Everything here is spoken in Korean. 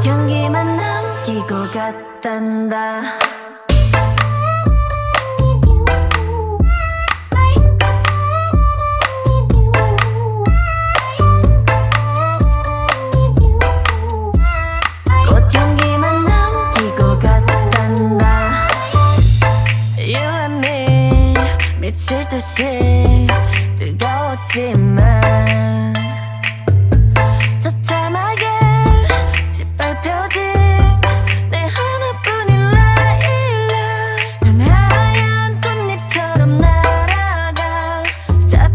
꽃향기만 남기고 갔단다. 꽃향기만 남기고 갔단다. You and me 미칠 듯이